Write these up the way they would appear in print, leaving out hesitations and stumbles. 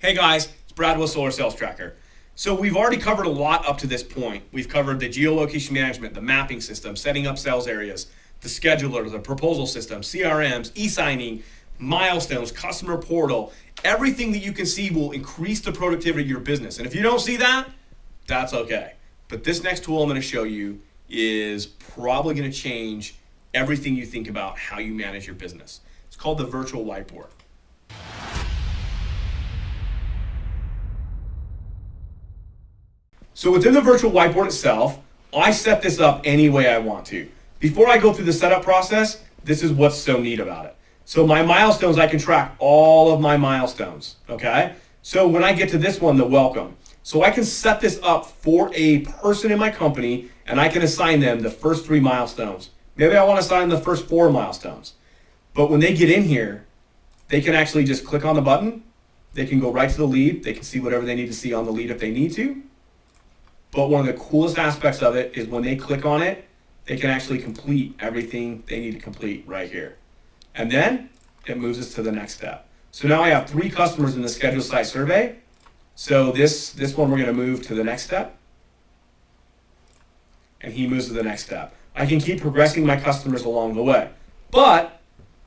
Hey guys, it's Brad with Solar Sales Tracker. So we've already covered a lot up to this point. We've covered the geolocation management, the mapping system, setting up sales areas, the scheduler, the proposal system, CRMs, e-signing, milestones, customer portal. Everything that you can see will increase the productivity of your business. And if you don't see that, that's okay. But this next tool I'm going to show you is probably going to change everything you think about how you manage your business. It's called the virtual whiteboard. So within the virtual whiteboard itself, I set this up any way I want to. Before I go through the setup process, this is what's so neat about it. So my milestones, I can track all of my milestones, okay? So when I get to this one, the welcome. So I can set this up for a person in my company and I can assign them the first 3 milestones. Maybe I want to assign the first 4 milestones. But when they get in here, they can actually just click on the button. They can go right to the lead. They can see whatever they need to see on the lead if they need to. But one of the coolest aspects of it is when they click on it, they can actually complete everything they need to complete right here. And then it moves us to the next step. So now I have 3 customers in the scheduled site survey. So this one we're going to move to the next step. And he moves to the next step. I can keep progressing my customers along the way. But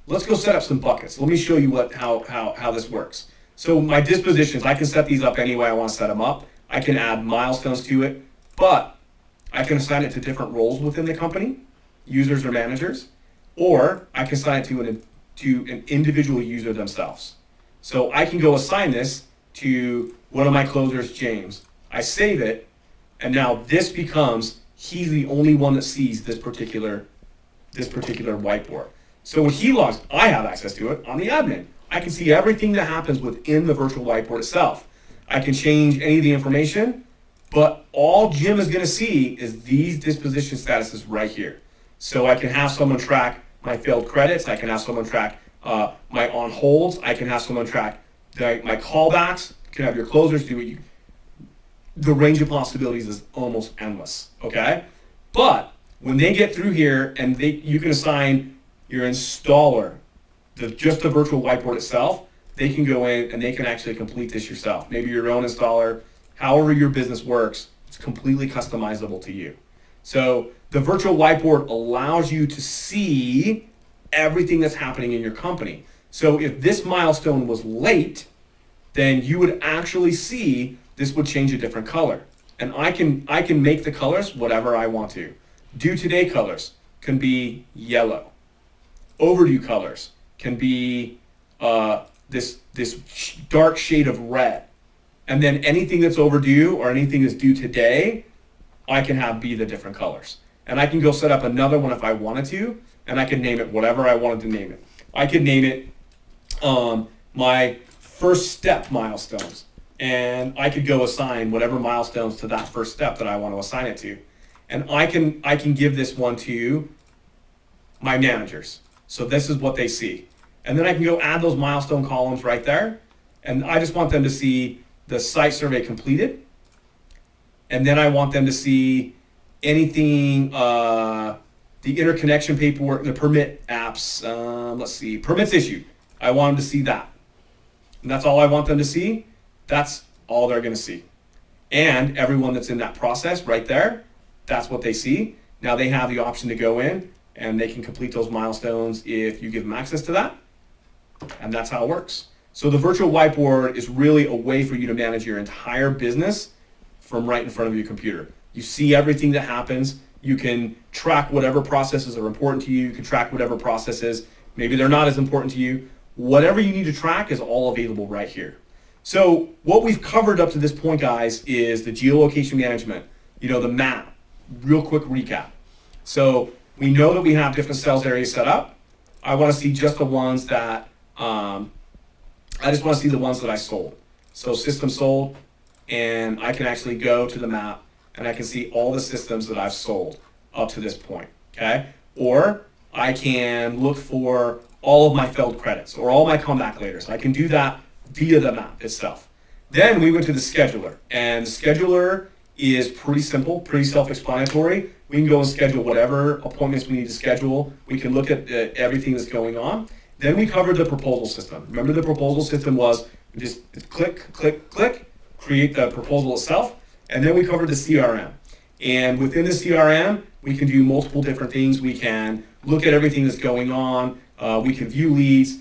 let's go set up some buckets. Let me show you how this works. So my dispositions, I can set these up any way I want to set them up. I can add milestones to it, but I can assign it to different roles within the company, users or managers, or I can assign it to an individual user themselves. So I can go assign this to one of my closers, James. I save it, and now this becomes, he's the only one that sees this particular whiteboard. So when he logs, I have access to it. I'm the admin. I can see everything that happens within the virtual whiteboard itself. I can change any of the information, but all Jim is going to see is these disposition statuses right here. So I can have someone track my failed credits. I can have someone track my on holds. I can have someone track my callbacks. You can have your closers do it. The range of possibilities is almost endless. Okay, but when they get through here and you can assign your installer just the virtual whiteboard itself. They can go in and they can actually complete this yourself. Maybe your own installer, however your business works, it's completely customizable to you. So the virtual whiteboard allows you to see everything that's happening in your company. So if this milestone was late, then you would actually see this would change a different color. And I can make the colors whatever I want to. Due today colors can be yellow. Overdue colors can be this dark shade of red. And then anything that's overdue or anything that's due today, I can have be the different colors. And I can go set up another one if I wanted to, and I can name it whatever I wanted to name it. I could name it my first step milestones. And I could go assign whatever milestones to that first step that I want to assign it to. And I can give this one to my managers. So this is what they see. And then I can go add those milestone columns right there. And I just want them to see the site survey completed. And then I want them to see anything, the interconnection paperwork, the permit apps, let's see, permits issued. I want them to see that. And that's all I want them to see. That's all they're going to see. And everyone that's in that process right there, that's what they see. Now they have the option to go in and they can complete those milestones if you give them access to that. And that's how it works. So the virtual whiteboard is really a way for you to manage your entire business from right in front of your computer. You see everything that happens. You can track whatever processes are important to you. You can track whatever processes, maybe they're not as important to you. Whatever you need to track is all available right here. So what we've covered up to this point, guys, is the geolocation management, the map. Real quick recap. So we know that we have different sales areas set up. I want to see just the ones that, I just want to see the ones that I sold. So system sold, and I can actually go to the map and I can see all the systems that I've sold up to this point, okay? Or I can look for all of my failed credits or all my comeback laters. I can do that via the map itself. Then we went to the scheduler, and the scheduler is pretty simple, pretty self-explanatory. We can go and schedule whatever appointments we need to schedule. We can look at everything that's going on. Then we covered the proposal system. Remember, the proposal system was Just click, click, click, create the proposal itself. And then we covered the CRM. And within the CRM, we can do multiple different things. We can look at everything that's going on. We can view leads.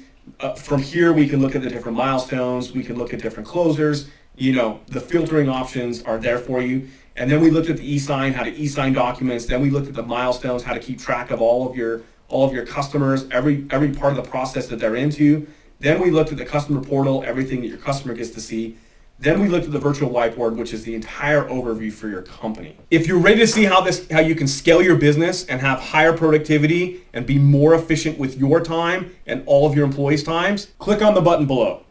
From here, we can look at the different milestones. We can look at different closers. The filtering options are there for you. And then we looked at the e-sign, how to e-sign documents. Then we looked at the milestones, how to keep track of all of your customers, every part of the process that they're into. Then we looked at the customer portal, everything that your customer gets to see. Then we looked at the virtual whiteboard, which is the entire overview for your company. If you're ready to see how you can scale your business and have higher productivity and be more efficient with your time and all of your employees' times, click on the button below.